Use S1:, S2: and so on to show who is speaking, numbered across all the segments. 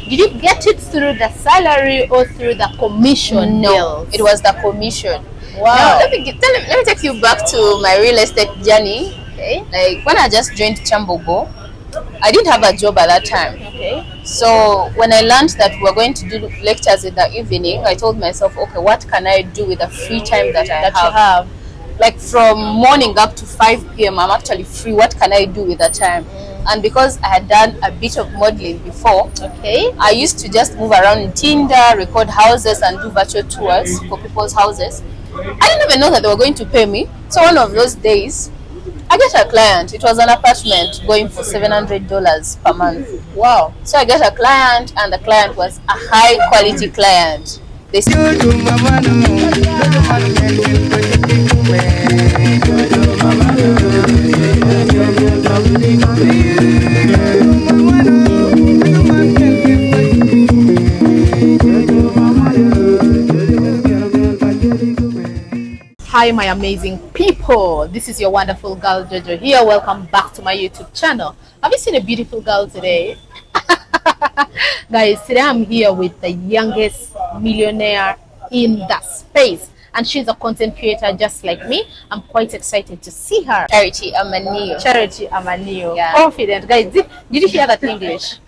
S1: Did you get it through the salary or through the commission?
S2: No, it was the commission.
S1: Wow.
S2: Now let me take you back to my real estate journey.
S1: Okay.
S2: Like when I just joined Chambogo, I didn't have a job at that time.
S1: Okay.
S2: So when I learned that we were going to do lectures in the evening, I told myself, okay, what can I do with the free time that I
S1: You have.
S2: Like from morning up to 5 p.m. I'm actually free. What can I do with that time? And because I had done a bit of modeling before,
S1: Okay.
S2: I used to just move around in Tinder, record houses, and do virtual tours for people's houses. I didn't even know that they were going to pay me. So one of those days, I get a client. It was an apartment going for $700 per month.
S1: Wow.
S2: So I get a client, and the client was a high quality client. They
S1: Hi, my amazing people. This is your wonderful girl Jojo here. Welcome back to my YouTube channel. Have you seen a beautiful girl today? Guys, today I'm here with the youngest millionaire in the space, and she's a content creator just like me. I'm quite excited to see her.
S2: Charity Amanio.
S1: Charity Amanio.
S2: Yeah.
S1: Confident. Guys, did you hear that English?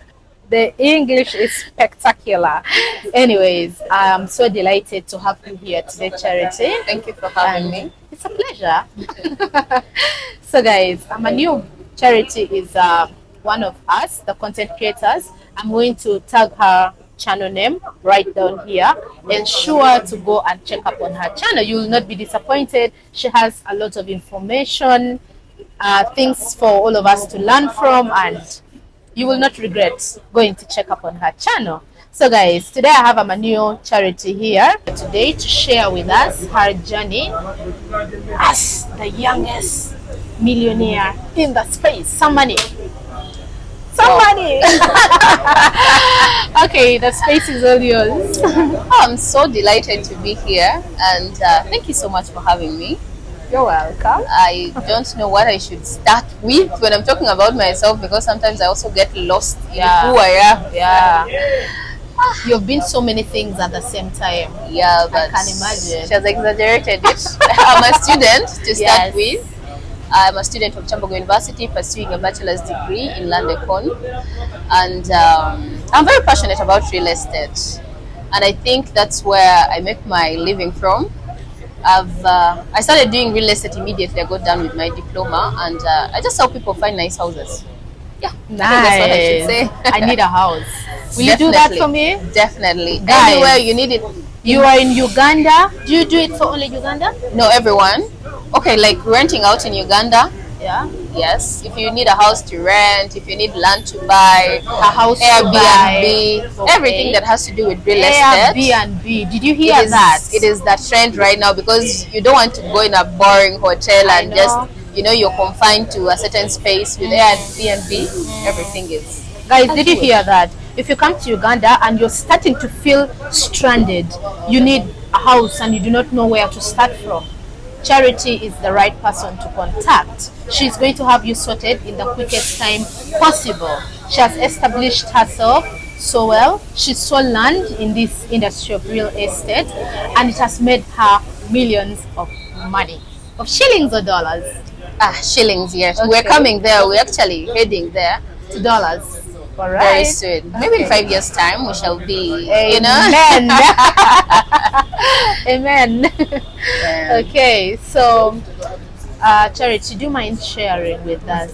S1: The English is spectacular. Anyways, I'm so delighted to have you here today, Charity.
S2: Thank you for having me.
S1: It's a pleasure. So guys, Amanio Charity is one of us, the content creators. I'm going to tag her channel name right down here. Ensure to go and check up on her channel. You will not be disappointed. She has a lot of information, things for all of us to learn from, and you will not regret going to check up on her channel. So guys, today I have Amanio Charity here today to share with us her journey as the youngest millionaire in the space. Some money. Some money. Okay, the space is all yours.
S2: Oh, I'm so delighted to be here, and thank you so much for having me.
S1: You're welcome.
S2: I don't know what I should start with when I'm talking about myself, because sometimes I also get lost in who I am.
S1: Yeah. You've been so many things at the same time.
S2: Yeah, but
S1: I can imagine.
S2: She has exaggerated it. I'm a student to start
S1: Yes.
S2: with. I'm a student of Chambogo University pursuing a bachelor's degree in land econ, and I'm very passionate about real estate, and I think that's where I make my living from. I started doing real estate immediately I got done with my diploma, and I just help people find nice houses. Yeah,
S1: Nice.
S2: I think that's what I should say.
S1: I need a house. Will you do that for me?
S2: Definitely.
S1: Guys.
S2: Anywhere you need it.
S1: You are in Uganda. Do you do it for only Uganda?
S2: No, everyone. Okay, like renting out in Uganda.
S1: Yeah.
S2: Yes. If you need a house to rent, if you need land to buy,
S1: A house to
S2: Airbnb,
S1: buy. Okay.
S2: everything that has to do with real estate.
S1: Airbnb. Did you hear
S2: It is,
S1: that?
S2: it is the trend right now, because you don't want to go in a boring hotel
S1: I
S2: and
S1: know.
S2: just, you're confined to a certain space. With Airbnb, everything is.
S1: Guys, did you hear that? If you come to Uganda and you're starting to feel stranded, you need a house and you do not know where to start from, Charity is the right person to contact. She's going to have you sorted in the quickest time possible. She has established herself so well. She's so learned in this industry of real estate, and it has made her millions of money, of shillings or dollars.
S2: Shillings, yes.
S1: Okay.
S2: We're coming there. We're actually heading there
S1: To dollars. All
S2: very
S1: right.
S2: soon. Maybe in 5 years' time, we shall be,
S1: Amen. Amen.
S2: Yeah.
S1: Okay, so Charity, do you mind sharing with us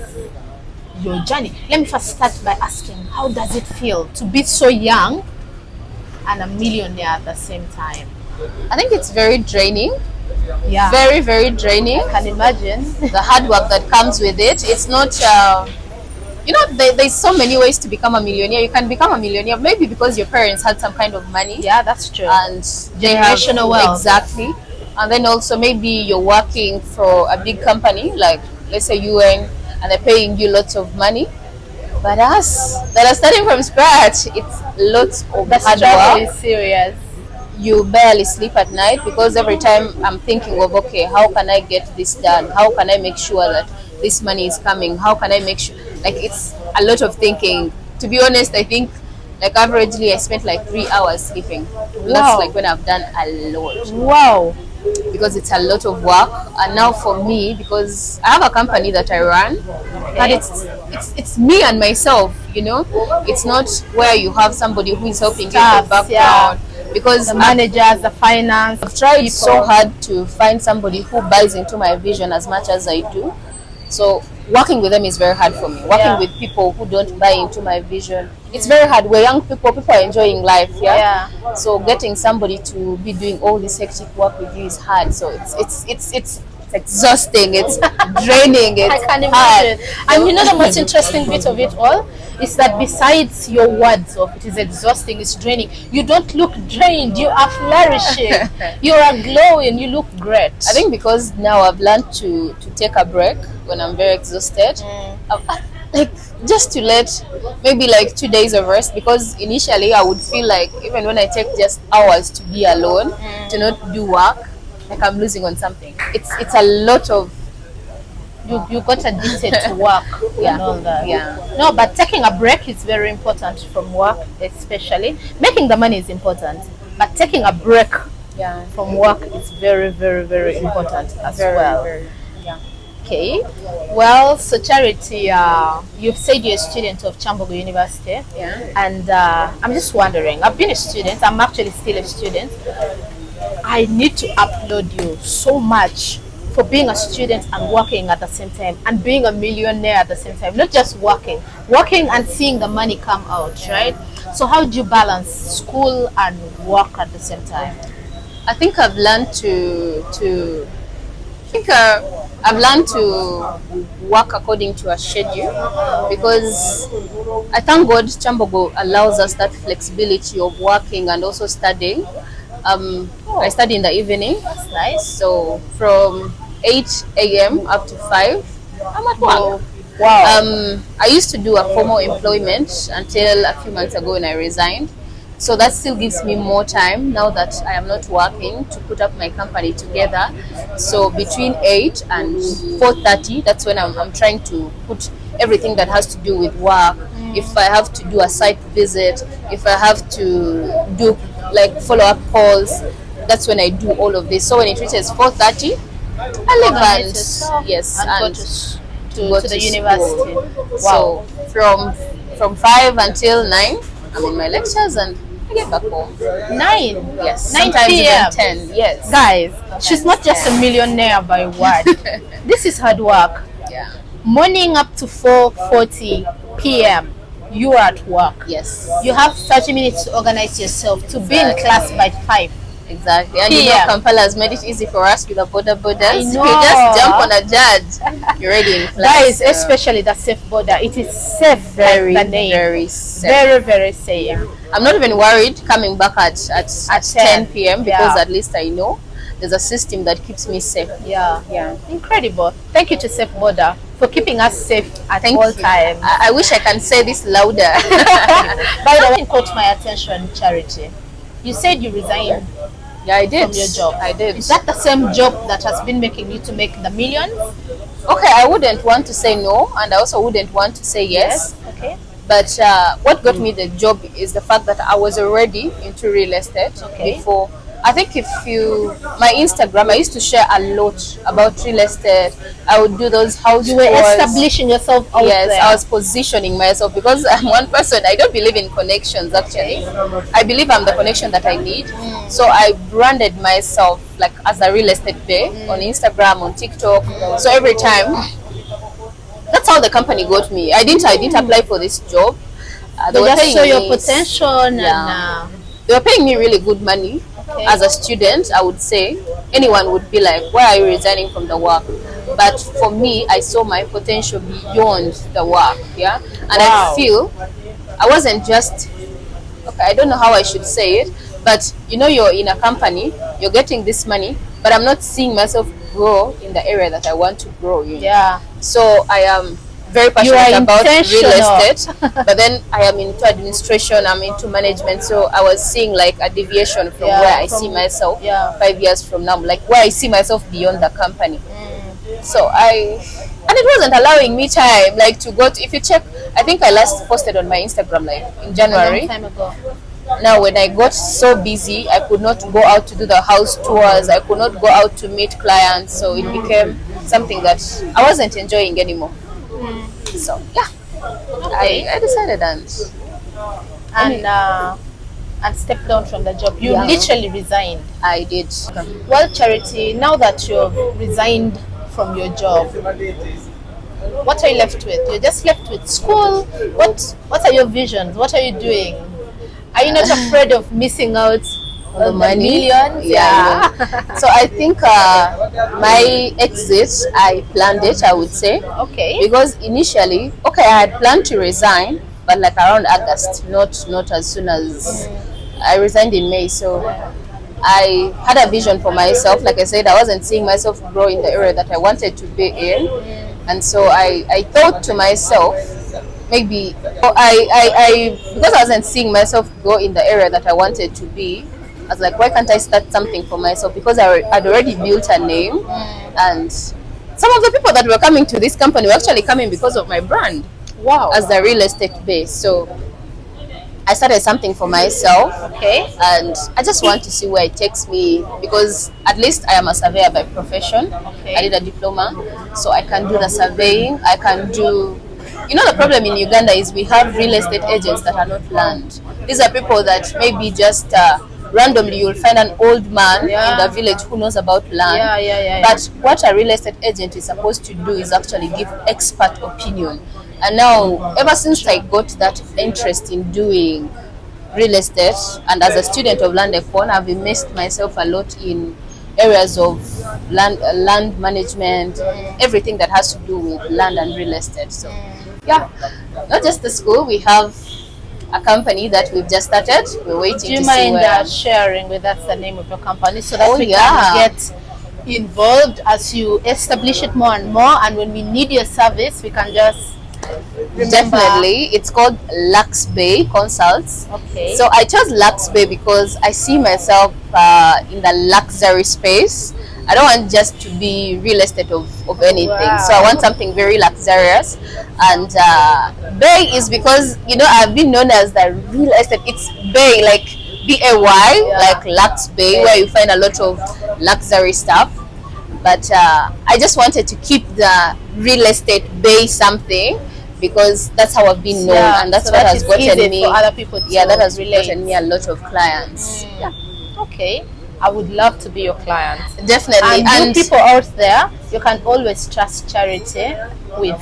S1: your journey? Let me first start by asking, how does it feel to be so young and a millionaire at the same time?
S2: I think it's very draining.
S1: Yeah,
S2: Very, very draining.
S1: I can imagine.
S2: The hard work that comes with it. It's not, there's so many ways to become a millionaire. You can become a millionaire maybe because your parents had some kind of money.
S1: Yeah, that's true.
S2: And they have,
S1: Generational wealth.
S2: exactly. And then also maybe you're working for a big company, like let's say UN, and they're paying you lots of money. But us that are starting from scratch, it's lots of
S1: The
S2: hard
S1: struggle
S2: work.
S1: is serious.
S2: You barely sleep at night, because every time I'm thinking of, okay, how can I get this done? How can I make sure that this money is coming? How can I make sure, like, it's a lot of thinking. To be honest, I think Like averagely, I spent like 3 hours sleeping. And that's
S1: Wow.
S2: like when I've done a lot,
S1: Wow.
S2: because it's a lot of work. And now for me, because I have a company that I run, but
S1: Okay.
S2: it's me and myself. It's not where you have somebody who is helping you in the
S1: Staffs, yeah.
S2: background. Because
S1: The managers, the finance
S2: I've tried so
S1: people.
S2: hard to find somebody who buys into my vision as much as I do. So working with them is very hard for me. Working
S1: Yeah.
S2: with people who don't buy into my vision, it's very hard. We're young people are enjoying life, yeah.
S1: Yeah.
S2: So getting somebody to be doing all this hectic work with you is hard. So it's exhausting. It's draining.
S1: I
S2: It's
S1: can
S2: hard.
S1: imagine. And you know the most interesting bit of it all is that besides your words of it is exhausting, it's draining, you don't look drained. You are flourishing. You are glowing. You look great.
S2: I think because now I've learned to take a break when I'm very exhausted. Like just to let maybe like 2 days of rest, because initially I would feel like even when I take just hours to be alone, to not do work, like I'm losing on something. It's a lot of
S1: you got addicted to work and all that.
S2: Yeah.
S1: No, but taking a break is very important from work, especially. Making the money is important, but taking a break
S2: Yeah.
S1: from work is very, very, very important as well.
S2: Yeah.
S1: Okay. Well, so Charity, you've said you're a student of Chambogo University.
S2: Yeah.
S1: And I'm just wondering, I've been a student, I'm actually still a student. I need to upload you so much for being a student and working at the same time, and being a millionaire at the same time. Not just working and seeing the money come out, right? So how do you balance school and work at the same time?
S2: I think I've learned I've learned to work according to a schedule, because I thank God Chambogo allows us that flexibility of working and also studying. I study in the evening.
S1: That's nice.
S2: So from 8 a.m. up to 5, I'm at work.
S1: Wow.
S2: I used to do a formal employment until a few months ago when I resigned. So that still gives me more time now that I am not working to put up my company together. So between 8 and 4:30, that's when I'm trying to put everything that has to do with work. If I have to do a site visit, if I have to do like follow-up calls, that's when I do all of this. So when it reaches 4:30, I leave
S1: Organize yourself
S2: yes,
S1: and go
S2: and
S1: to the
S2: school.
S1: university.
S2: So from 5 until 9, I'm in my lectures and I get back home.
S1: 9.
S2: Yes,
S1: 9
S2: sometimes
S1: p.m.
S2: even 10. Yes,
S1: Guys, she's not just a millionaire by word. This is hard work.
S2: yeah,
S1: Morning up to 4:40 p.m. You are at work.
S2: yes,
S1: You have 30 minutes to organize yourself to be in
S2: Exactly.
S1: class by 5.
S2: exactly. And
S1: Yeah.
S2: Kampala has made it easy for us with the borders.
S1: I
S2: You
S1: know.
S2: just jump on a judge, you're ready in class.
S1: Guys,
S2: So
S1: especially the safe border. It is safe,
S2: very,
S1: like the name.
S2: very safe.
S1: Very, very safe.
S2: I'm not even worried coming back at 10 p.m. because
S1: Yeah.
S2: at least I know there's a system that keeps me safe.
S1: Yeah.
S2: Yeah.
S1: Incredible. Thank you to Safe Border for keeping us safe at
S2: Thank
S1: all
S2: you.
S1: times.
S2: I wish I can say this louder.
S1: By the way, caught my attention, Charity. You said you resigned
S2: Yeah, I did.
S1: from your job.
S2: I did.
S1: Is that the same job that has been making you to make the millions?
S2: Okay, I wouldn't want to say no, and I also wouldn't want to say yes.
S1: Okay.
S2: But what got me the job is the fact that I was already into real estate
S1: Okay.
S2: before. I think my Instagram, I used to share a lot about real estate. I would do those house
S1: You were
S2: tours.
S1: establishing yourself out
S2: Yes,
S1: there.
S2: I was positioning myself because I'm one person. I don't believe in connections actually. I believe I'm the connection that I need. So I branded myself like as a real estate bae on Instagram, on TikTok. So every time, that's how the company got me. I didn't apply for this job.
S1: They
S2: were
S1: just
S2: paying
S1: saw your
S2: me-
S1: potential
S2: Yeah.
S1: and
S2: They were paying me really good money.
S1: Okay.
S2: As a student, I would say anyone would be like, why are you resigning from the work? But for me, I saw my potential beyond the work. Yeah. And
S1: Wow.
S2: I feel I wasn't just, okay, I don't know how I should say it, but you're in a company, you're getting this money, but I'm not seeing myself grow in the area that I want to grow in.
S1: yeah.
S2: So I am very
S1: You
S2: passionate
S1: are
S2: about real
S1: intentional.
S2: estate, but then I am into administration, I'm into management. So I was seeing like a deviation from
S1: Yeah,
S2: where I
S1: from-
S2: see myself
S1: yeah.
S2: 5 years from now, like where I see myself beyond the company. So and it wasn't allowing me time, like to go to, if you check, I think I last posted on my Instagram like in
S1: A long
S2: January.
S1: time ago.
S2: Now, when I got so busy, I could not go out to do the house tours. I could not go out to meet clients. So it became something that I wasn't enjoying anymore. So yeah,
S1: Okay.
S2: I decided
S1: And stepped down from the job. You
S2: Yeah.
S1: literally resigned.
S2: I did.
S1: Well, Charity, now that you've resigned from your job, what are you left with? You're just left with school. What are your visions? What are you doing? Are you not afraid of missing out on
S2: The
S1: the
S2: money.
S1: millions?
S2: Yeah. So I think my exit, I planned it, I would say,
S1: Okay.
S2: because initially, okay, I had planned to resign, but like around August, not as soon as I resigned in May. So I had a vision for myself. Like I said, I wasn't seeing myself grow in the area that I wanted to be in, and so I thought to myself, maybe because I wasn't seeing myself go in the area that I wanted to be. I was like, why can't I start something for myself? Because I'd already built a name, and some of the people that were coming to this company were actually coming because of my brand
S1: Wow.
S2: as the real estate base. So I started something for myself,
S1: Okay.
S2: and I just want to see where it takes me, because at least I am a surveyor by profession.
S1: Okay.
S2: I did a diploma, so I can do the surveying. I can do. You know, the problem in Uganda is we have real estate agents that are not land. These are people that maybe just randomly you'll find an old man
S1: Yeah.
S2: in the village who knows about land.
S1: Yeah.
S2: But what a real estate agent is supposed to do is actually give expert opinion. And now, ever since I got that interest in doing real estate, and as a student of land econ, I've immersed myself a lot in areas of land management, everything that has to do with land and real estate. So yeah, not just the school, we have a company that we've just started. We're waiting
S1: Do you
S2: to see
S1: mind
S2: where.
S1: sharing with us the name of your company so that
S2: Oh,
S1: we
S2: yeah.
S1: can get involved as you establish it more and more, and when we need your service, we can just remember.
S2: Definitely, it's called Lux Bay Consults.
S1: Okay.
S2: So I chose Lux Bay because I see myself in the luxury space. I don't want just to be real estate of anything.
S1: Wow.
S2: So I want something very luxurious. And Bay is because, you know, I've been known as the real estate. It's Bay, like BAY,
S1: Yeah.
S2: like Lux Bay, where you find a lot of luxury stuff. But I just wanted to keep the real estate Bay something, because that's how I've been known,
S1: Yeah,
S2: and that's
S1: so
S2: what
S1: that
S2: has
S1: is
S2: gotten
S1: easy
S2: me.
S1: for other people to
S2: Yeah, that has
S1: relate.
S2: gotten me a lot of clients. Yeah,
S1: Okay. I would love to be your client.
S2: definitely.
S1: And you people out there, you can always trust Charity with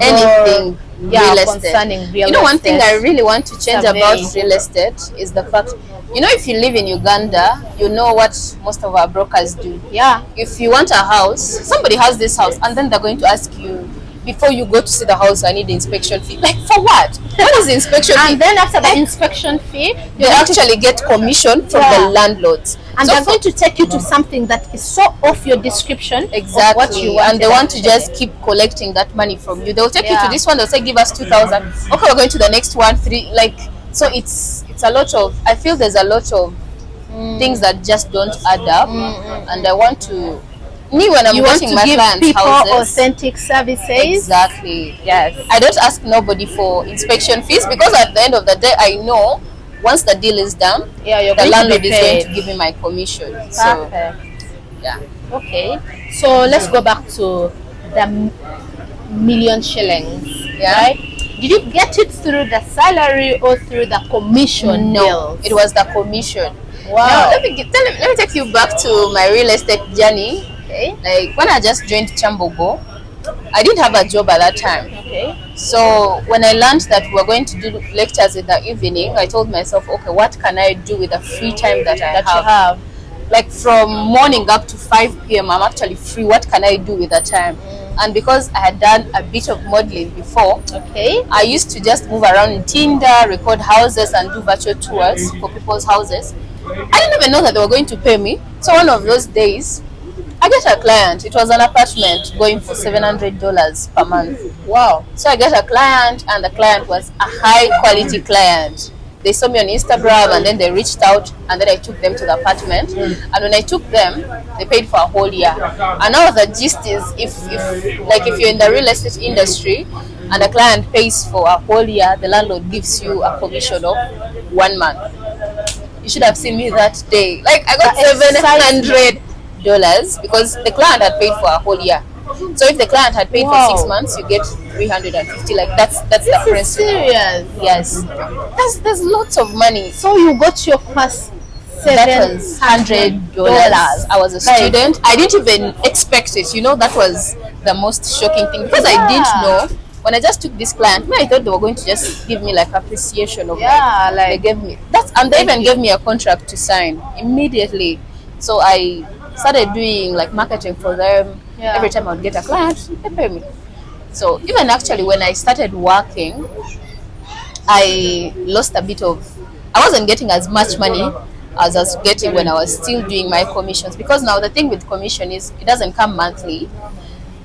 S2: anything
S1: yeah,
S2: real estate.
S1: concerning real
S2: You know, one thing
S1: estate
S2: I really want to change
S1: surveying.
S2: about real estate is the fact, you know, if you live in Uganda, you know what most of our brokers do.
S1: Yeah.
S2: If you want a house, somebody has this house, and then they're going to ask you, before you go to see the house, I need the inspection fee. Like, for what? What is the inspection fee?
S1: And then after the inspection fee,
S2: They actually get commission from
S1: Yeah.
S2: the landlords.
S1: and
S2: So
S1: they're going to take you to something that is so off your description of
S2: exactly,
S1: what you want.
S2: and they want to just keep collecting that money from you. They'll take you
S1: Yeah.
S2: to this one. They'll say, give us 2,000. Okay, we're going to the next one, 3. Like, so it's a lot of. I feel there's a lot of things that just don't add up, and I want to. Me, when I'm
S1: you want
S2: getting
S1: to
S2: my
S1: give
S2: clients
S1: people
S2: houses,
S1: authentic services.
S2: exactly.
S1: Yes.
S2: I don't ask nobody for inspection fees, because at the end of the day, I know once the deal is done,
S1: Yeah, you're
S2: the
S1: going
S2: landlord
S1: to be
S2: is going
S1: paid.
S2: to give me my commission. So
S1: Perfect.
S2: yeah.
S1: Okay. So let's go back to the million shillings.
S2: Yeah.
S1: Right? Did you get it through the salary or through the commission
S2: No,
S1: bills?
S2: it was the commission.
S1: Wow.
S2: Now let me take you back to my real estate journey.
S1: Okay.
S2: Like when I just joined Chambogo, I didn't have a job at that time.
S1: Okay.
S2: So when I learned that we were going to do lectures in the evening, I told myself, okay, what can I do with the free time that I
S1: That
S2: have?
S1: you have.
S2: Like from morning up to 5 p.m. I'm actually free. What can I do with that time? And because I had done a bit of modeling before,
S1: Okay.
S2: I used to just move around in Tinder, record houses, and do virtual tours for people's houses. I didn't even know that they were going to pay me. So one of those days, I get a client. It was an apartment going for $700 per month.
S1: Wow.
S2: So I get a client, and the client was a high quality client. they saw me on Instagram, and then they reached out, and then I took them to the apartment. And when I took them, they paid for a whole year. And now the gist is, if you're in the real estate industry and a client pays for a whole year, the landlord gives you a commission of 1 month. You should have seen me that day. Like, I got $700 because the client had paid for a whole year. So if the client had paid for 6 months, you get 350. Like, that's the principle.
S1: Serious.
S2: Yes, there's lots of money.
S1: So you got your first
S2: That was $100. I was a student. I didn't even expect it. That was the most shocking thing, because I didn't know. When I just took this client, I thought they were going to just give me like appreciation of they gave me that, and they even gave me a contract to sign immediately. So I started doing like marketing for them. Every time I would get a client, they pay me. So even actually when I started working, I lost a bit of. I wasn't getting as much money as I was getting when I was still doing my commissions, because now the thing with commission is it doesn't come monthly,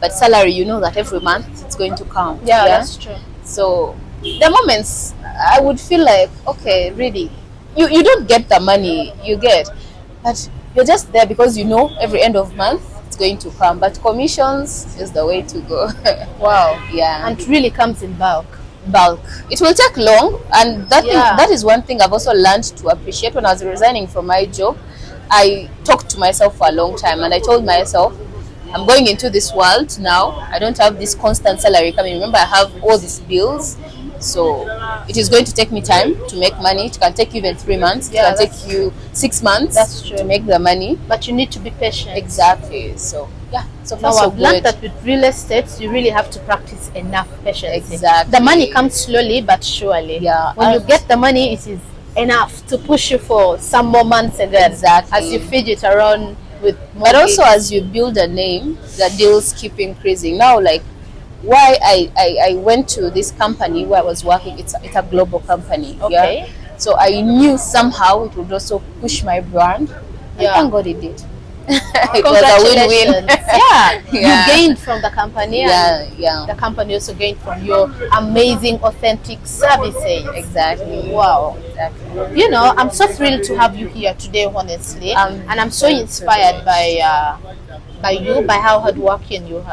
S2: but salary, that every month it's going to come.
S1: Yeah, that's true.
S2: So the moments I would feel like, okay, really, you don't get the money you get, but you're just there because every end of month it's going to come. But commissions is the way to go.
S1: Wow.
S2: Yeah.
S1: And it really comes in bulk.
S2: It will take long, and that is one thing I've also learned to appreciate. When I was resigning from my job, I talked to myself for a long time, and I told myself, I'm going into this world now. I don't have this constant salary coming. Remember, I have all these bills, so it is going to take me time to make money. It can take you even 3 months. It can take you 6 months to make the money.
S1: But you need to be patient.
S2: Exactly. So so far
S1: now
S2: so
S1: I've
S2: good.
S1: learned that with real estate, you really have to practice enough patience.
S2: Exactly.
S1: The money comes slowly but surely.
S2: Yeah.
S1: When you get the money, it is enough to push you for some more months, and then as you feed it around with more.
S2: But also as you build a name, the deals keep increasing. Now, like, why I went to this company where I was working, it's a global company.
S1: Okay.
S2: Yeah? So I knew somehow it would also push my brand. And thank God it did. It was a win-win.
S1: You gained from the company, and
S2: the
S1: company also gained from your amazing, authentic services.
S2: Exactly.
S1: Wow.
S2: Exactly.
S1: I'm so thrilled to have you here today, honestly, and I'm so inspired by you, by how hardworking you've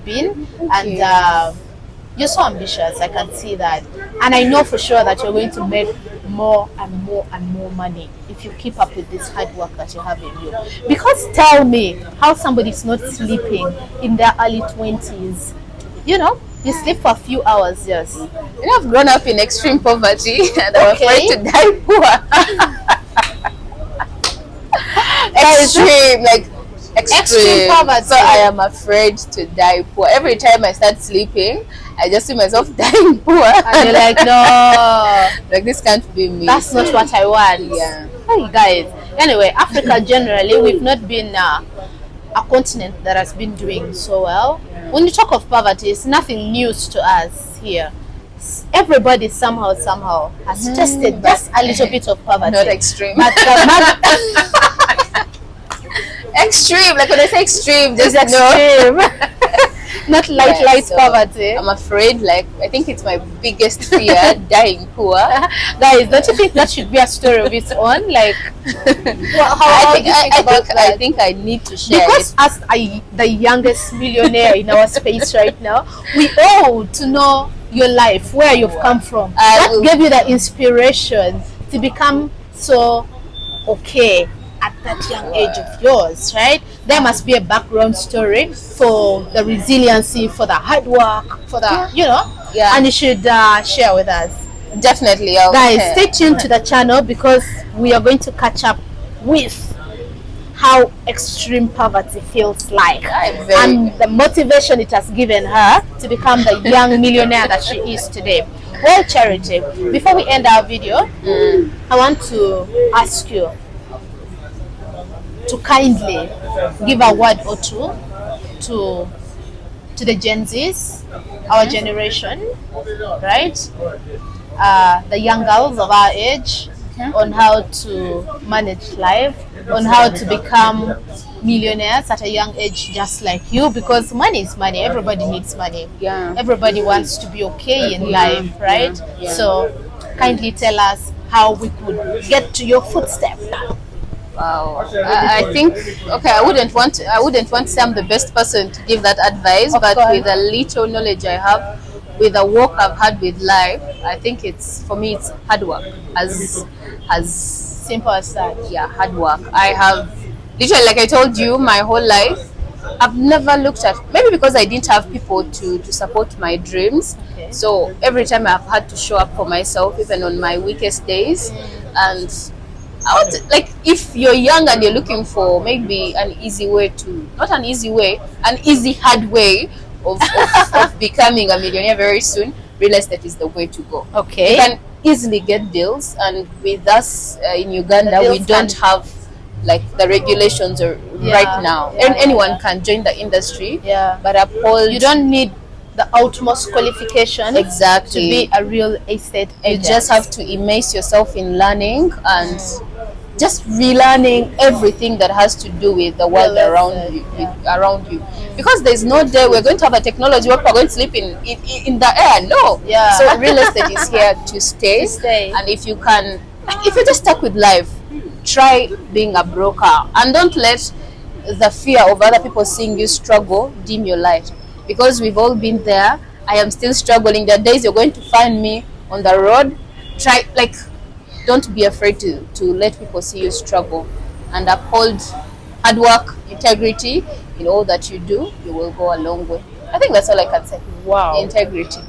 S1: been, and you're so ambitious. I can see that, and I know for sure that you're going to make more and more and more money if you keep up with this hard work that you have in you. Because tell me how somebody's not sleeping in their early 20s. You sleep for a few hours. Yes.
S2: I've grown up in extreme poverty, and I'm afraid to die poor. Extreme poverty. So I am afraid to die poor. Every time I start sleeping, I just see myself dying poor.
S1: And you're like, no,
S2: like, this can't be me.
S1: That's not what I want.
S2: Yeah.
S1: Hey guys. Anyway, Africa generally, we've not been a continent that has been doing so well. When you talk of poverty, it's nothing news to us here. Everybody somehow has tested just a little bit of poverty.
S2: Not extreme.
S1: But
S2: extreme. Like when I say extreme, just
S1: extreme. Not light
S2: so
S1: poverty.
S2: I'm afraid, like, I think it's my biggest fear, dying poor.
S1: Guys, don't you think that should be a story of its own? Like,
S2: I think I need to share
S1: because
S2: it.
S1: as the youngest millionaire in our space right now, we owe to know your life, where you've come from. That gave you the inspiration to become so okay at that young age of yours, right? There must be a background story for the resiliency, for the hard work, for the, and you should share with us.
S2: Definitely.
S1: Guys, stay tuned to the channel, because we are going to catch up with how extreme poverty feels like, and the motivation it has given her to become the young millionaire that she is today. Well, Charity, before we end our video, I want to ask you to kindly give a word or two to the Gen Zs, our generation, right? The young girls of our age, on how to manage life, on how to become millionaires at a young age, just like you, because money is money. Everybody needs money.
S2: Yeah.
S1: Everybody wants to be okay in life, right?
S2: Yeah.
S1: So kindly tell us how we could get to your footsteps.
S2: Wow. I think okay. I wouldn't want to say I'm the best person to give that advice,
S1: Of
S2: but
S1: course.
S2: with the little knowledge I have, with the work I've had with life, I think it's for me it's hard work. As
S1: Simple as that.
S2: yeah, hard work. I have literally, like I told you, my whole life I've never looked at, maybe because I didn't have people to support my dreams.
S1: Okay.
S2: So every time I've had to show up for myself, even on my weakest days. And I want to, like, if you're young and you're looking for maybe an easy way to, not an easy way, an easy hard way of becoming a millionaire very soon, real estate is the way to go.
S1: Okay.
S2: You can easily get deals, and with us in Uganda,
S1: The
S2: we
S1: deals
S2: don't
S1: can-
S2: have like the regulations are
S1: Yeah,
S2: right now.
S1: yeah,
S2: And anyone
S1: yeah.
S2: can join the industry,
S1: Yeah.
S2: but uphold
S1: You don't need the utmost qualification
S2: exactly
S1: to be a real estate
S2: you
S1: agent.
S2: just have to immerse yourself in learning and just relearning everything that has to do with the world
S1: Real
S2: around
S1: estate,
S2: you,
S1: yeah.
S2: around you. Because there's no day we're going to have a technology where we're going to sleep in the air. No.
S1: Yeah.
S2: So real estate is here to stay.
S1: To stay.
S2: And if you can, if you're just stuck with life, try being a broker and don't let the fear of other people seeing you struggle dim your light. Because we've all been there. I am still struggling. There are days you're going to find me on the road. Try, like, don't be afraid to let people see you struggle, and uphold hard work, integrity in all that you do. You will go a long way. I think that's all I can say.
S1: Wow.
S2: Integrity.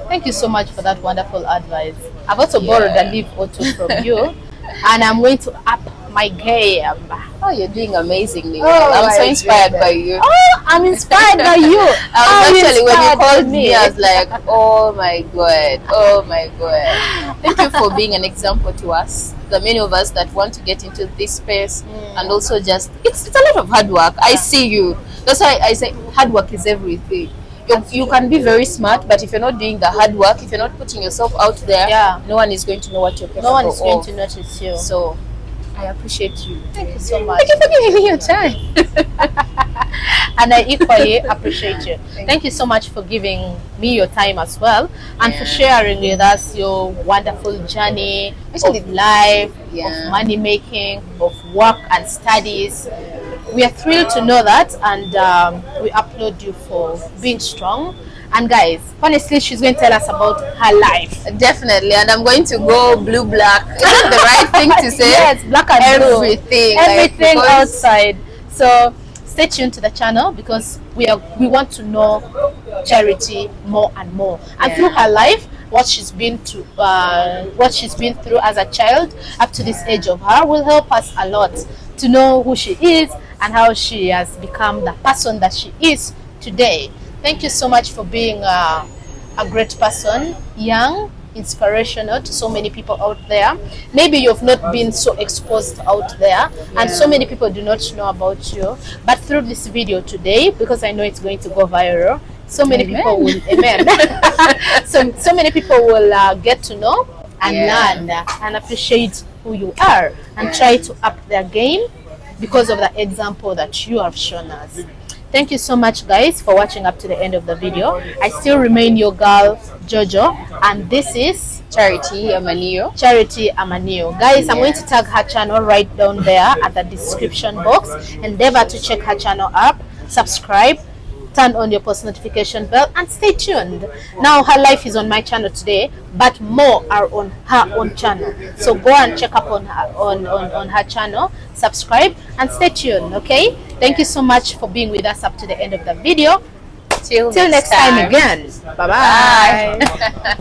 S1: Thank you so much for that wonderful advice. I've also
S2: Yeah.
S1: borrowed a leaf or two from you, and I'm going to up my game.
S2: Oh, you're doing amazingly.
S1: Oh,
S2: I'm so
S1: my
S2: inspired
S1: goodness.
S2: by you.
S1: Oh, I'm inspired by you.
S2: I was
S1: I'm
S2: actually, when you
S1: inspired by
S2: called me, I was like, oh my god, oh my god. Thank you for being an example to us, the many of us that want to get into this space, and also just, it's a lot of hard work. I see you. That's why I say hard work is everything. You can be very smart, but if you're not doing the hard work, if you're not putting yourself out there,
S1: Yeah.
S2: no one is going to know what you're capable
S1: No one is going
S2: of.
S1: to notice you.
S2: So, I appreciate you.
S1: Thank you so much.
S2: Thank you for giving me your time.
S1: And I equally appreciate you. Thank you so much for giving me your time as well, and for sharing with us your wonderful journey
S2: Actually,
S1: of life,
S2: yeah.
S1: of money making, of work and studies. We are thrilled to know that, and we applaud you for being strong. And guys, honestly, she's going to tell us about her life.
S2: Definitely, and I'm going to go blue black. Is that the right thing to say?
S1: Yes, black and blue.
S2: Everything,
S1: Everything
S2: like, because-
S1: outside. So stay tuned to the channel, because we want to know Charity more and more, and through her life, what she's been through as a child up to this age of her will help us a lot to know who she is and how she has become the person that she is today. Thank you so much for being a great person, young, inspirational to so many people out there. Maybe you've not been so exposed out there, and so many people do not know about you. But through this video today, because I know it's going to go viral, so many people will, amen. so many people will get to know and learn and appreciate who you are, and try to up their game because of the example that you have shown us. Thank you so much, guys, for watching up to the end of the video. I still remain your girl, Jojo, and this is
S2: Charity Amanio.
S1: Charity Amanio. Guys, I'm going to tag her channel right down there at the description box. Endeavor to check her channel up, subscribe, turn on your post notification bell, and stay tuned. Now her life is on my channel today, but more are on her own channel. So go and check up on her on her channel, subscribe, and stay tuned. Okay? Thank you so much for being with us up to the end of the video.
S2: Till
S1: Till next time again. Bye bye.